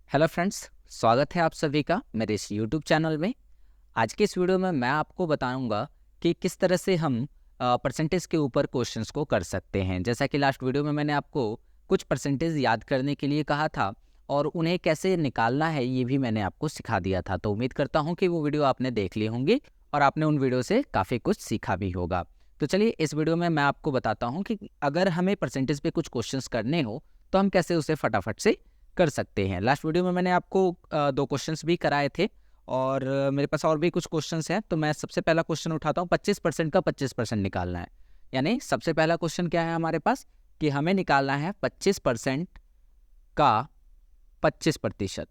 Hello friends, स्वागत है आप सभी का मेरे इस यूट्यूब चैनल में। आज के इस वीडियो में मैं आपको बताऊंगा कि किस तरह से हम परसेंटेज के ऊपर क्वेश्चंस को कर सकते हैं। जैसा कि लास्ट वीडियो में मैंने आपको कुछ परसेंटेज याद करने के लिए कहा था और उन्हें कैसे निकालना है ये भी मैंने आपको सिखा दिया था। तो उम्मीद करता हूँ कि वो वीडियो आपने देख ली होंगी और आपने उन वीडियो से काफ़ी कुछ सीखा भी होगा। तो चलिए इस वीडियो में मैं आपको बताता हूँ कि अगर हमें परसेंटेज पे कुछ क्वेश्चंस करने हो तो हम कैसे उसे फटाफट से कर सकते हैं। लास्ट वीडियो में मैंने आपको दो क्वेश्चंस भी कराए थे और मेरे पास और भी कुछ क्वेश्चंस हैं। तो मैं सबसे पहला क्वेश्चन उठाता हूँ, 25% का 25% निकालना है। यानी सबसे पहला क्वेश्चन क्या है हमारे पास कि हमें निकालना है 25% का 25%।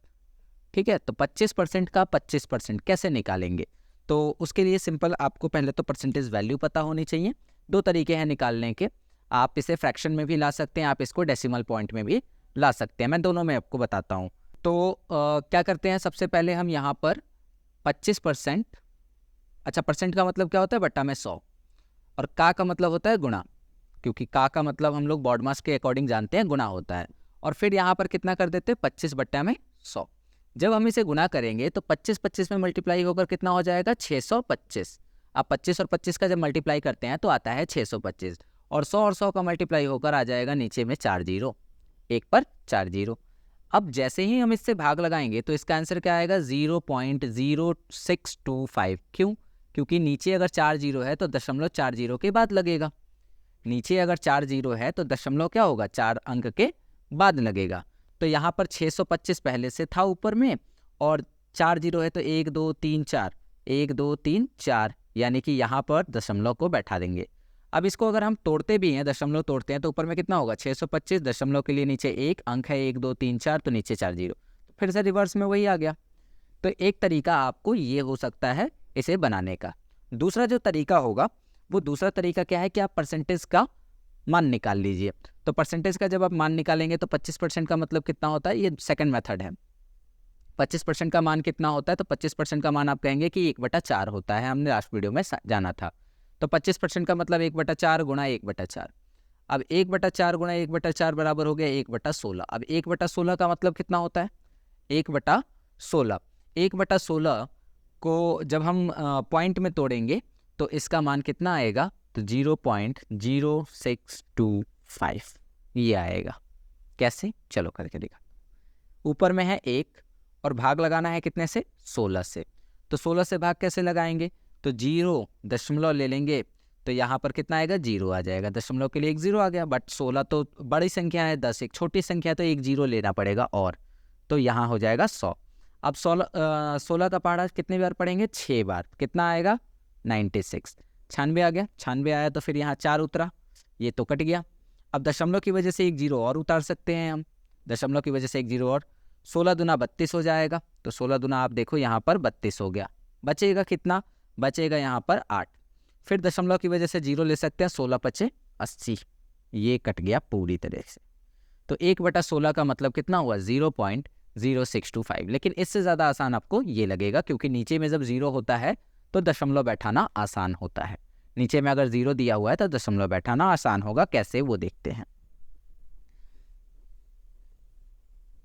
ठीक है, तो 25% का 25% कैसे निकालेंगे? तो उसके लिए सिंपल आपको पहले तो परसेंटेज वैल्यू पता होनी चाहिए। दो तरीके हैं निकालने के, आप इसे फ्रैक्शन में भी ला सकते हैं, आप इसको डेसिमल पॉइंट में भी ला सकते हैं। मैं दोनों में आपको बताता हूँ। तो क्या करते हैं, सबसे पहले हम यहाँ पर 25%, अच्छा परसेंट का मतलब क्या होता है, बट्टा में 100, और का मतलब होता है गुणा, क्योंकि का मतलब हम लोग बॉडमास के अकॉर्डिंग जानते हैं गुणा होता है। और फिर यहाँ पर कितना कर देते हैं, 25 बट्टा में 100। जब हम इसे गुना करेंगे तो 25 में मल्टीप्लाई होकर कितना हो जाएगा, 625। आप 25 और 25 का जब मल्टीप्लाई करते हैं तो आता है 625, और 100 का मल्टीप्लाई होकर आ जाएगा नीचे में 4 जीरो, एक पर 4 जीरो। अब जैसे ही हम इससे भाग लगाएंगे तो इसका आंसर क्या आएगा, 0.0625। क्यों? क्योंकि नीचे अगर 4 जीरो है तो दशमलव 4 जीरो के बाद लगेगा। नीचे अगर 4 जीरो है तो दशमलव क्या होगा, 4 अंक के बाद लगेगा। तो यहाँ पर 625 पहले से था ऊपर में, और 4 जीरो है तो 1 2 3 4, 1 2 3 4, यानी कि यहाँ पर दशमलव को बैठा देंगे। अब इसको अगर हम तोड़ते भी हैं, दशमलव तोड़ते हैं, तो ऊपर में कितना होगा, 625, दशमलव के लिए नीचे एक अंक है, 1 2 3 4, तो नीचे 4 जीरो, तो फिर से रिवर्स में वही आ गया। तो एक तरीका आपको ये हो सकता है इसे बनाने का। दूसरा जो तरीका होगा, वो दूसरा तरीका क्या है कि आप परसेंटेज का मान निकाल लीजिए। तो परसेंटेज का जब आप मान निकालेंगे तो 25% का मतलब कितना होता है, ये सेकंड मेथड है। 25% का मान कितना होता है, तो 25% का मान आप कहेंगे कि 1/4 होता है, हमने लास्ट वीडियो में जाना था। तो 25% का मतलब 1/4 गुणा 1/4। अब 1/4 गुणा 1/4 बराबर हो गया 1/16। अब 1/16 का मतलब कितना होता है, 1/16। 1/16 को जब हम पॉइंट में तोड़ेंगे तो इसका मान कितना आएगा, तो 0.0625 ये आएगा। कैसे, चलो करके दिखा। ऊपर में है 1 और भाग लगाना है कितने से, 16 से। तो 16 से भाग कैसे लगाएंगे, तो 0 दशमलव ले लेंगे, तो यहाँ पर कितना आएगा, 0 आ जाएगा। दशमलव के लिए एक 0 आ गया, बट 16 तो बड़ी संख्या है, 10 एक छोटी संख्या है, तो एक 0 लेना पड़ेगा, और तो यहाँ हो जाएगा 100। अब 16 का पहाड़ा कितने बार पढ़ेंगे, 6 बार, कितना आएगा, 96। 96 आ गया, 96 आया तो फिर यहाँ 4 उतरा, ये तो कट गया। अब दशमलव की वजह से एक 0 और उतार सकते हैं हम, दशमलव की वजह से एक 0 और, 16 दूना 32 हो जाएगा। तो 16 दूना आप देखो यहाँ पर 32 हो गया, बचेगा कितना, बचेगा यहाँ पर 8। फिर दशमलव की वजह से 0 ले सकते हैं, 16 पचे 80, ये कट गया पूरी तरह से। तो 1/16 का मतलब कितना हुआ, 0.0625। लेकिन इससे ज़्यादा आसान आपको ये लगेगा, क्योंकि नीचे में जब 0 होता है तो दशमलव बैठाना आसान होता है। नीचे में अगर 0 दिया हुआ है तो दशमलव बैठाना आसान होगा। कैसे, वो देखते हैं।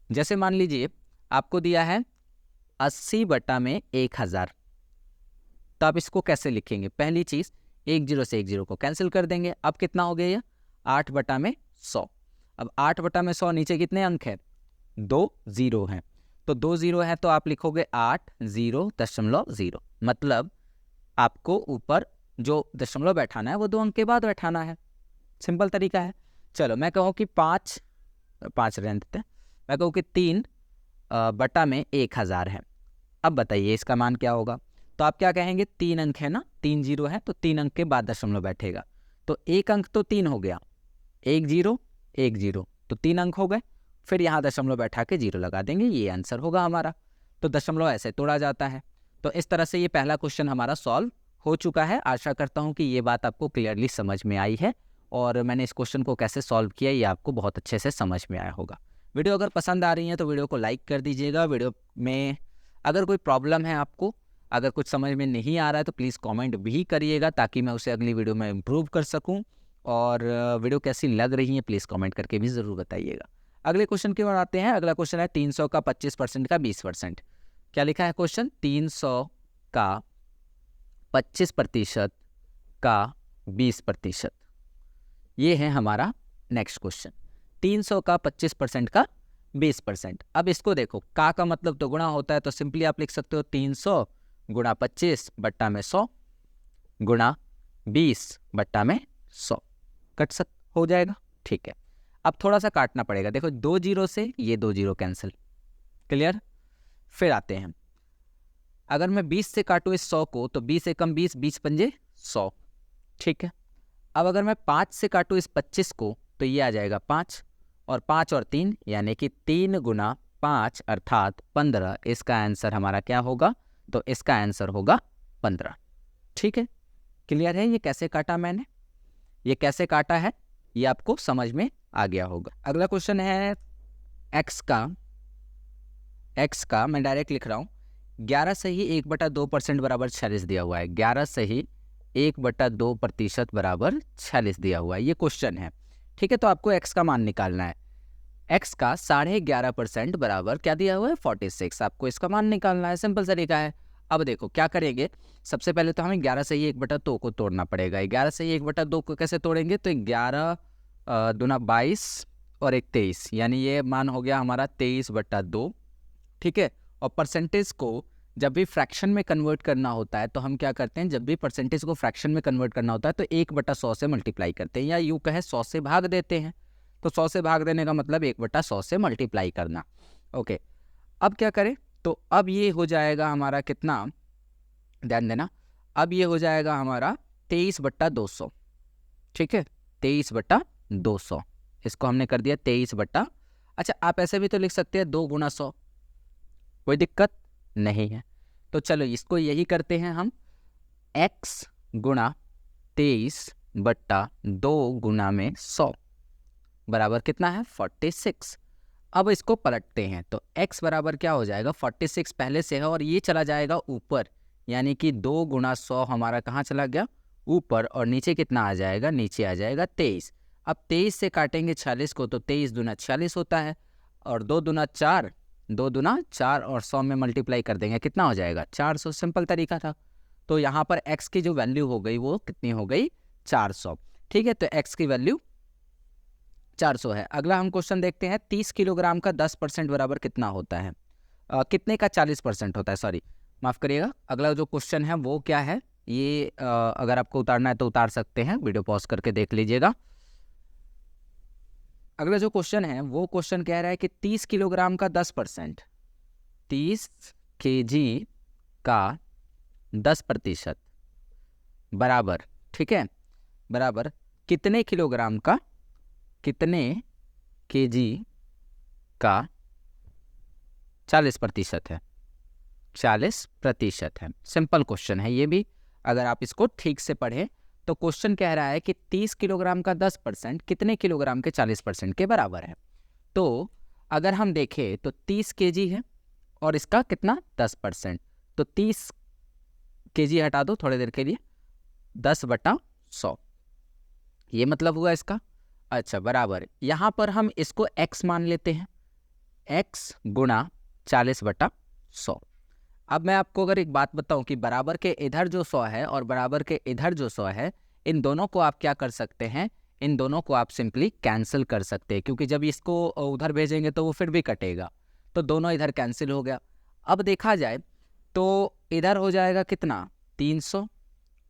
जैसे मान लीजिए आपको दिया है 80/1000, तो आप इसको कैसे लिखेंगे, पहली चीज 1 0 से 1 0 को कैंसिल कर देंगे। अब कितना हो गया ये, 8/100। अब 8/100 नीचे कितने अंक है, 2 0 हैं, तो 2 0 है तो आप लिखोगे 80.0, मतलब आपको ऊपर जो दशमलव बैठाना है वो 2 अंक के बाद बैठाना है। सिंपल तरीका है। चलो मैं कहूँ कि 5 रहने देते हैं, मैं कहूँ कि 3/1000 है। अब बताइए इसका मान क्या होगा, तो आप क्या कहेंगे, 3 अंक है ना, 3 0 है, तो 3 अंक के बाद दशमलव बैठेगा, तो एक अंक तो 3 हो गया, 1 0 1 0, तो 3 अंक हो गए। फिर यहाँ दशमलव बैठा के 0 लगा देंगे, ये आंसर होगा हमारा। तो दशमलव ऐसे तोड़ा जाता है। तो इस तरह से ये पहला क्वेश्चन हमारा सॉल्व हो चुका है। आशा करता हूँ कि ये बात आपको क्लियरली समझ में आई है, और मैंने इस क्वेश्चन को कैसे सॉल्व किया ये आपको बहुत अच्छे से समझ में आया होगा। वीडियो अगर पसंद आ रही है तो वीडियो को लाइक कर दीजिएगा। वीडियो में अगर कोई प्रॉब्लम है आपको, अगर कुछ समझ में नहीं आ रहा है तो प्लीज़ कमेंट भी करिएगा, ताकि मैं उसे अगली वीडियो में इम्प्रूव कर सकूं। और वीडियो कैसी लग रही है प्लीज़ कमेंट करके भी ज़रूर बताइएगा। अगले क्वेश्चन की ओर आते हैं। अगला क्वेश्चन है 300 का 25% का 20%। क्या लिखा है क्वेश्चन? 300 का 25% का 20%। ये है हमारा नेक्स्ट क्वेश्चन। 300 का 25% का 20%। अब इसको देखो, का मतलब तो गुणा होता है, तो सिंपली आप लिख सकते हो 300 गुणा 25 बट्टा में 100 गुणा 20 बट्टा में 100 हो जाएगा। ठीक है, अब थोड़ा सा काटना पड़ेगा। देखो 2 जीरो से ये 2 जीरो कैंसिल, क्लियर। फिर आते हैं, अगर मैं 20 से काटूँ इस 100 को तो 20 एकम 20, 20 पंजे 100। ठीक है, अब अगर मैं 5 से काटूँ इस 25 को तो ये आ जाएगा 5, और 5 और 3 यानी कि 3 गुना 5 अर्थात 15। इसका आंसर हमारा क्या होगा? तो इसका आंसर होगा 15। ठीक है, क्लियर है ये कैसे काटा मैंने? ये कैसे काटा है ये आपको समझ में आ गया होगा। अगला क्वेश्चन है x का मैं डायरेक्ट लिख रहा हूँ। 11 से ही 1/2% बराबर 46 दिया हुआ है। 11 से ही 1/2% बराबर 46 दिया हुआ है, ये क्वेश्चन है। ठीक है, तो आपको x का मान निकालना है। x का 11.5% बराबर क्या दिया हुआ है? 46। आपको इसका मान निकालना है, सिंपल तरीका है। अब देखो क्या करेंगे, सबसे पहले तो हमें 11 से ही 1/2 को तोड़ना पड़ेगा। 11 से ही 1/2 को कैसे तोड़ेंगे? तो 11 दूना 22 और 1 23, यानी ये मान हो गया हमारा 23/2। ठीक है, और परसेंटेज को जब भी फ्रैक्शन में कन्वर्ट करना होता है तो हम क्या करते हैं, जब भी परसेंटेज को फ्रैक्शन में कन्वर्ट करना होता है तो 1/100 से मल्टीप्लाई करते हैं, या यूँ कहे 100 से भाग देते हैं। तो 100 से भाग देने का मतलब 1/100 से मल्टीप्लाई करना। ओके, अब क्या करें? तो अब ये हो जाएगा हमारा कितना, ध्यान देना, अब ये हो जाएगा हमारा 23/200। ठीक है, 23/200, इसको हमने कर दिया 23 अच्छा, आप ऐसे भी तो लिख सकते हैं 2 गुना 100, कोई दिक्कत नहीं है। तो चलो इसको यही करते हैं हम, x गुणा 23/2 गुना में 100 बराबर कितना है? 46। अब इसको पलटते हैं तो x बराबर क्या हो जाएगा? 46 पहले से है और ये चला जाएगा ऊपर, यानी कि 2 गुना 100 हमारा कहाँ चला गया? ऊपर, और नीचे कितना आ जाएगा? नीचे आ जाएगा 23। अब 23 से काटेंगे 46 को तो 23 दूना 46 होता है, और 2 दूना 4, 2 दूना 4 और 100 में मल्टीप्लाई कर देंगे, कितना हो जाएगा? 400। सिंपल तरीका था। तो यहाँ पर x की जो वैल्यू हो गई वो कितनी हो गई? 400। ठीक है, तो x की वैल्यू 400 है। अगला हम क्वेश्चन देखते हैं, 30 किलोग्राम का 10% बराबर कितना होता है? कितने का 40% होता है? सॉरी, माफ़ करिएगा। अगला जो क्वेश्चन है वो क्या है ये, अगर आपको उतारना है तो उतार सकते हैं, वीडियो पॉज करके देख लीजिएगा। अगला जो क्वेश्चन है वो क्वेश्चन कह रहा है कि 30 किलोग्राम का 10%, 30 kg का 10% बराबर, ठीक है, बराबर कितने किलोग्राम का, कितने kg का 40% है? 40% है। सिंपल क्वेश्चन है ये भी, अगर आप इसको ठीक से पढ़ें तो क्वेश्चन कह रहा है कि 30 किलोग्राम का 10% कितने किलोग्राम के 40% के बराबर है। तो अगर हम देखें तो 30 kg है और इसका कितना 10%, तो 30 kg हटा दो थोड़ी देर के लिए, 10/100, ये मतलब हुआ इसका। अच्छा, बराबर यहाँ पर हम इसको x मान लेते हैं, x गुणा 40/100। अब मैं आपको अगर एक बात बताऊं कि बराबर के इधर जो 100 है और बराबर के इधर जो 100 है, इन दोनों को आप क्या कर सकते हैं, इन दोनों को आप सिंपली कैंसिल कर सकते हैं, क्योंकि जब इसको उधर भेजेंगे तो वो फिर भी कटेगा, तो दोनों इधर कैंसिल हो गया। अब देखा जाए तो इधर हो जाएगा कितना 300,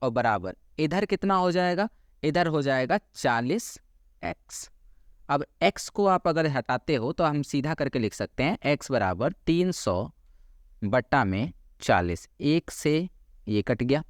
और बराबर इधर कितना हो जाएगा, इधर हो जाएगा 40x। अब x को आप अगर हटाते हो तो हम सीधा करके लिख सकते हैं x बराबर 300/40। 1 से ये कट गया,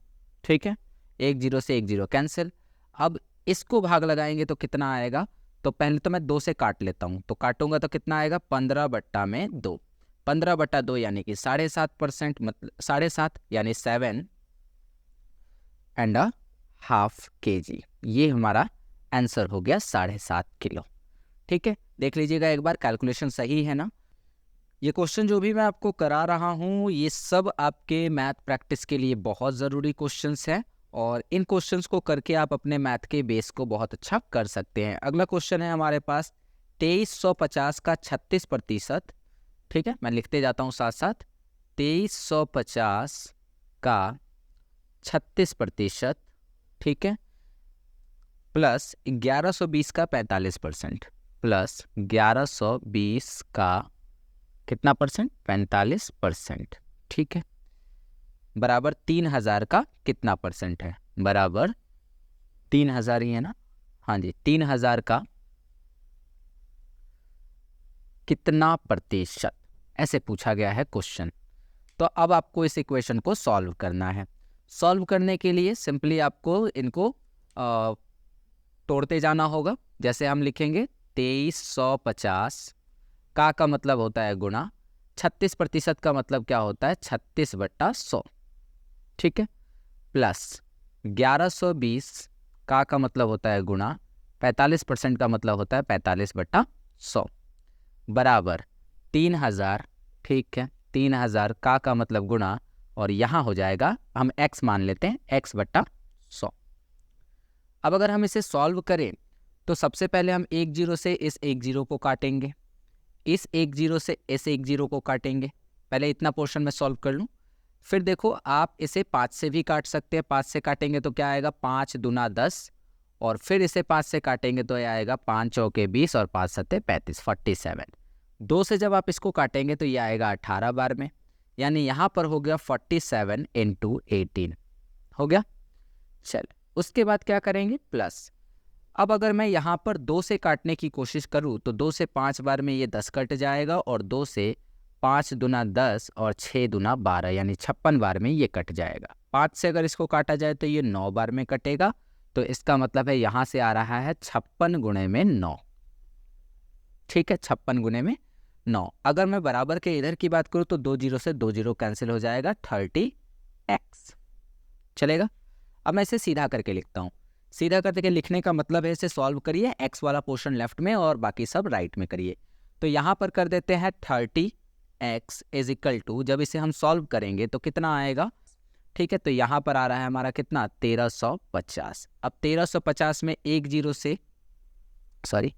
ठीक है, 1 0 से 1 0 कैंसिल। अब इसको भाग लगाएंगे तो कितना आएगा, तो पहले तो मैं 2 से काट लेता हूँ, तो काटूंगा तो कितना आएगा 15/2। 15/2 यानी कि 7.5%, मतलब 7.5 यानी 7.5 kg। ये हमारा आंसर हो गया 7.5 किलो। ठीक है, देख लीजिएगा एक बार, कैलकुलेशन सही है ना। ये क्वेश्चन जो भी मैं आपको करा रहा हूँ ये सब आपके मैथ प्रैक्टिस के लिए बहुत ज़रूरी क्वेश्चंस हैं, और इन क्वेश्चंस को करके आप अपने मैथ के बेस को बहुत अच्छा कर सकते हैं। अगला क्वेश्चन है हमारे पास 2350 का 36%, ठीक है, मैं लिखते जाता हूँ साथ साथ, 2350 का 36%, ठीक है, प्लस 1120 का 45%, प्लस 1120 का कितना परसेंट, 45%, ठीक है, बराबर 3000 का कितना परसेंट है, बराबर 3000 ही है ना, हाँ जी, 3000 का कितना प्रतिशत, ऐसे पूछा गया है क्वेश्चन। तो अब आपको इस इक्वेशन को सॉल्व करना है। सॉल्व करने के लिए सिंपली आपको इनको तोड़ते जाना होगा। जैसे हम लिखेंगे 2350 का मतलब होता है गुणा, 36% का मतलब क्या होता है, 36/100, ठीक है, प्लस 1120 का मतलब होता है गुणा, 45% का मतलब होता है 45/100, बराबर 3000, ठीक है, 3000 का मतलब गुणा, और यहाँ हो जाएगा, हम x मान लेते हैं, x/100। अब अगर हम इसे सॉल्व करें तो सबसे पहले हम 10 से इस 10 को काटेंगे, इस 10 से इस 10 को काटेंगे। पहले इतना पोर्शन में सॉल्व कर लूँ, फिर देखो आप इसे 5 से भी काट सकते हैं। 5 से काटेंगे तो क्या आएगा, 5 दूना 10, और फिर इसे 5 से काटेंगे तो यह आएगा 5 चौके 20 और 5 सत्ते 35, 47। 2 से जब आप इसको काटेंगे तो यह आएगा 18 बार में, यानी यहाँ पर हो गया 47 × 18 हो गया। चल उसके बाद क्या करेंगे, प्लस। अब अगर मैं यहाँ पर 2 से काटने की कोशिश करूँ तो 2 से 5 बार में ये 10 कट जाएगा, और 2 से 5 दूना 10 और 6 दूना 12, यानी 56 बार में ये कट जाएगा। 5 से अगर इसको काटा जाए तो ये 9 बार में कटेगा, तो इसका मतलब है यहाँ से आ रहा है 56 गुणे में 9, ठीक है, 56 गुणे में 9। अगर मैं बराबर के इधर की बात करूँ तो 2 0 से 2 0 कैंसिल हो जाएगा, 30x चलेगा। अब मैं इसे सीधा करके लिखता हूँ। सीधा करके लिखने का मतलब है इसे सॉल्व करिए, x वाला पोर्शन लेफ्ट में और बाकी सब राइट में करिए। तो यहाँ पर कर देते हैं 30x इज इक्वल टू, जब इसे हम सॉल्व करेंगे तो कितना आएगा, ठीक है, तो यहाँ पर आ रहा है हमारा कितना, 1350। अब 1350 में 10 से, सॉरी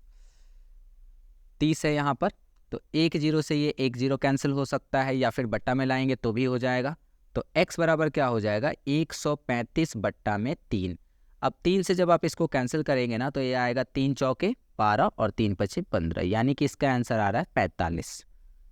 30 है यहाँ पर, तो 10 से ये 10 कैंसिल हो सकता है, या फिर बट्टा में लाएंगे तो भी हो जाएगा। तो x बराबर क्या हो जाएगा, 135/3। अब 3 से जब आप इसको कैंसिल करेंगे ना तो ये आएगा 3 चौके 12 और 3 पचे 15, यानी कि इसका आंसर आ रहा है 45।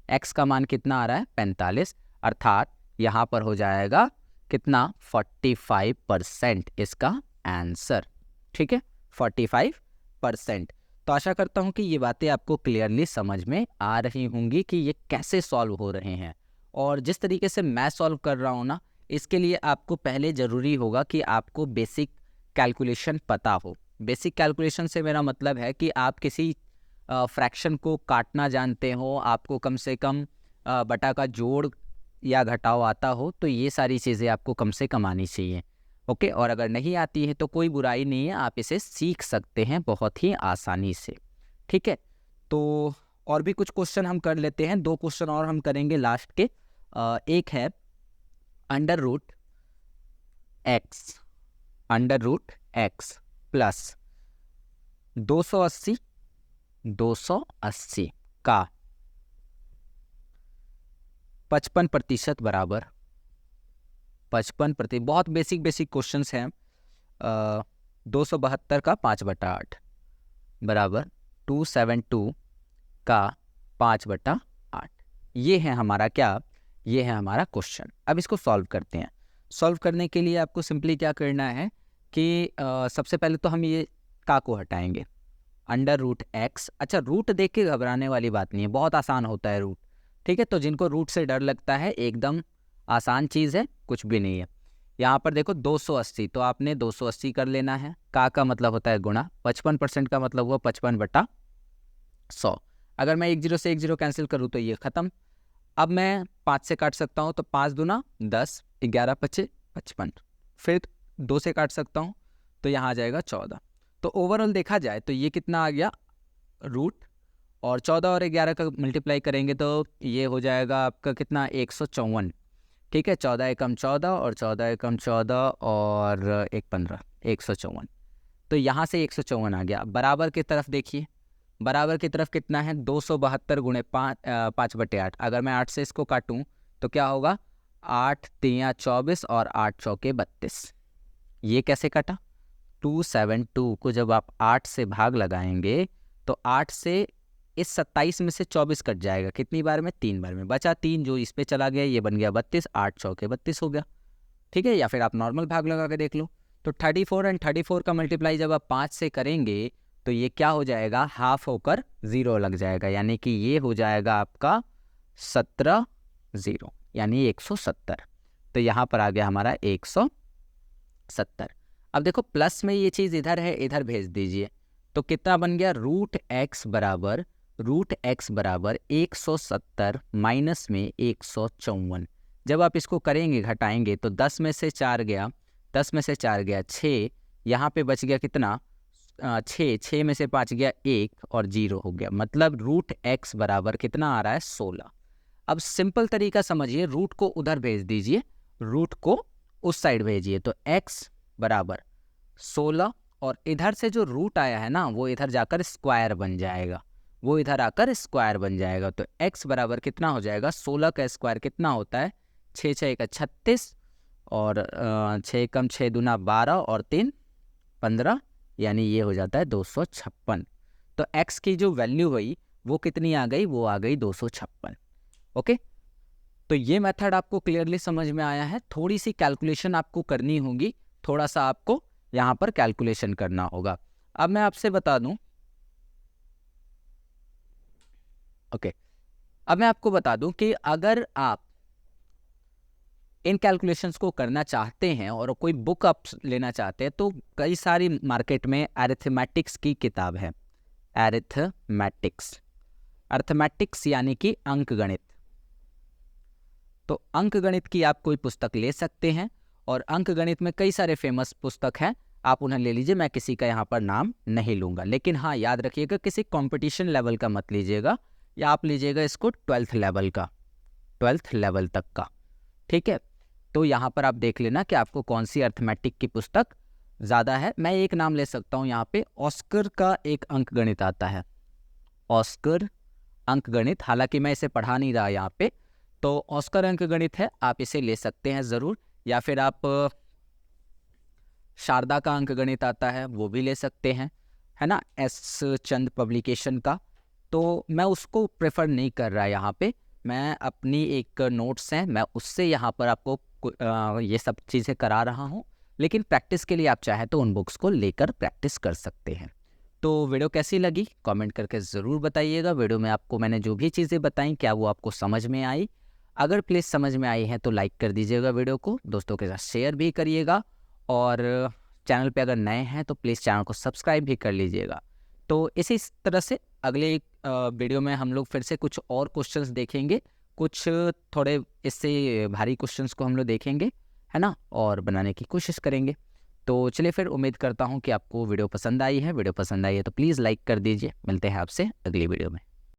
x का मान कितना आ रहा है, 45, अर्थात यहाँ पर हो जाएगा कितना, 45% इसका आंसर, ठीक है, 45%। तो आशा करता हूँ कि ये बातें आपको क्लियरली समझ में आ रही होंगी कि ये कैसे सॉल्व हो रहे हैं। और जिस तरीके से मैं सॉल्व कर रहा हूँ ना, इसके लिए आपको पहले ज़रूरी होगा कि आपको बेसिक कैलकुलेशन पता हो। बेसिक कैलकुलेशन से मेरा मतलब है कि आप किसी फ्रैक्शन को काटना जानते हो, आपको कम से कम बटा का जोड़ या घटाव आता हो, तो ये सारी चीज़ें आपको कम से कम आनी चाहिए, ओके। और अगर नहीं आती है तो कोई बुराई नहीं है, आप इसे सीख सकते हैं बहुत ही आसानी से, ठीक है। तो और भी कुछ क्वेश्चन हम कर लेते हैं, 2 क्वेश्चन और हम करेंगे लास्ट के। एक है √x प्लस 280 का 55% बराबर 55%, बहुत बेसिक क्वेश्चन हैं। 272 का 5/8 बराबर 272 का 5/8। ये है हमारा क्या, ये है हमारा क्वेश्चन। अब इसको सॉल्व करते हैं। सॉल्व करने के लिए आपको सिंपली क्या करना है कि सबसे पहले तो हम ये का को हटाएंगे, √x। अच्छा, रूट देख के घबराने वाली बात नहीं है, बहुत आसान होता है रूट, ठीक है। तो जिनको रूट से डर लगता है, एकदम आसान चीज़ है, कुछ भी नहीं है। यहाँ पर देखो 280, तो आपने 280 कर लेना है। का मतलब होता है गुणा, 55% का मतलब हुआ 55/100। अगर मैं 10 से 10 कैंसिल करूँ तो ये ख़त्म। अब मैं 5 से काट सकता हूँ, तो 5 दूना 10, 11 पचे 55। फिर 2 से काट सकता हूँ तो यहाँ आ जाएगा 14। तो ओवरऑल देखा जाए तो ये कितना आ गया, रूट, और 14 और 11 का मल्टीप्लाई करेंगे तो ये हो जाएगा आपका कितना, 154, ठीक है। 14 एकम 14 और 14 एकम 14 और 1 15, 154। तो यहाँ से 154 आ गया। बराबर की तरफ देखिए, बराबर की तरफ कितना है 272 गुणे 5/8। अगर मैं 8 से इसको काटूं तो क्या होगा 8 तिया 24 और 8 चौके 32। ये कैसे कटा 272 को जब आप 8 से भाग लगाएंगे तो 8 से इस 27 में से 24 कट जाएगा, कितनी बार में 3 बार में, बचा 3 जो इस पे चला गया, ये बन गया 32, 8 चौके 32 हो गया। ठीक है, या फिर आप नॉर्मल भाग लगा के देख लो। तो 34 एंड 34 का मल्टीप्लाई जब आप 5 से करेंगे तो ये क्या हो जाएगा हाफ होकर 0 लग जाएगा, यानी कि ये हो जाएगा आपका 17 0 यानी 170। तो यहाँ पर आ गया हमारा 170। अब देखो प्लस में ये चीज़ इधर है, इधर भेज दीजिए तो कितना बन गया √x बराबर 170 माइनस में 154। जब आप इसको करेंगे घटाएंगे तो 10 में से 4 गया, 10 में से 4 गया 6, यहाँ पे बच गया कितना 6 में से 5 गया 1 और 0 हो गया, मतलब √x बराबर कितना आ रहा है 16। अब सिंपल तरीका समझिए, रूट को उधर भेज दीजिए, रूट को उस साइड भेजिए, तो x बराबर 16 और इधर से जो रूट आया है ना वो इधर जाकर स्क्वायर बन जाएगा, वो इधर आकर स्क्वायर बन जाएगा। तो x बराबर कितना हो जाएगा 16 का स्क्वायर कितना होता है 6 6 का 36 और 6 कम 6 दूना 12 और 3 15, यानी ये हो जाता है 256। तो x की जो वैल्यू हुई वो कितनी आ गई, वो आ गई 256। ओके, तो ये मेथड आपको क्लियरली समझ में आया है। थोड़ी सी कैलकुलेशन आपको करनी होगी, थोड़ा सा आपको यहाँ पर कैलकुलेशन करना होगा। अब मैं आपसे बता दूं, ओके, अब मैं आपको बता दूं कि अगर आप इन कैलकुलेशंस को करना चाहते हैं और कोई बुक आप लेना चाहते हैं तो कई सारी मार्केट में अरिथमेटिक्स की किताब है, अरिथमेटिक्स यानी कि अंकगणित। तो अंकगणित की आप कोई पुस्तक ले सकते हैं और अंकगणित में कई सारे फेमस पुस्तक हैं, आप उन्हें ले लीजिए। मैं किसी का यहाँ पर नाम नहीं लूँगा, लेकिन हाँ याद रखिएगा किसी कंपटीशन लेवल का मत लीजिएगा, या आप लीजिएगा इसको 12th लेवल का, 12th लेवल तक का। ठीक है, तो यहाँ पर आप देख लेना कि आपको कौन सी अरिथमेटिक की पुस्तक ज़्यादा है। मैं एक नाम ले सकता हूँ यहाँ पे, ऑस्कर का एक अंकगणित आता है, ऑस्कर अंकगणित, हालांकि मैं इसे पढ़ा नहीं रहा यहाँ पे, तो ऑस्कर अंकगणित है, आप इसे ले सकते हैं ज़रूर। या फिर आप शारदा का अंकगणित आता है वो भी ले सकते हैं, है ना, एस चंद पब्लिकेशन का। तो मैं उसको प्रेफर नहीं कर रहा यहाँ पे, मैं अपनी एक नोट्स हैं मैं उससे यहाँ पर आपको ये सब चीज़ें करा रहा हूँ, लेकिन प्रैक्टिस के लिए आप चाहे तो उन बुक्स को लेकर प्रैक्टिस कर सकते हैं। तो वीडियो कैसी लगी कमेंट करके ज़रूर बताइएगा। वीडियो में आपको मैंने जो भी चीज़ें बताई क्या वो आपको समझ में आई? अगर प्लीज़ समझ में आई है तो लाइक कर दीजिएगा वीडियो को, दोस्तों के साथ शेयर भी करिएगा, और चैनल पे अगर नए हैं तो प्लीज़ चैनल को सब्सक्राइब भी कर लीजिएगा। तो इसी तरह से अगले वीडियो में हम लोग फिर से कुछ और क्वेश्चंस देखेंगे, कुछ थोड़े इससे भारी क्वेश्चंस को हम लोग देखेंगे, है ना, और बनाने की कोशिश करेंगे। तो चलिए फिर, उम्मीद करता हूँ कि आपको वीडियो पसंद आई है। वीडियो पसंद आई है तो प्लीज़ लाइक कर दीजिए। मिलते हैं आपसे अगली वीडियो में।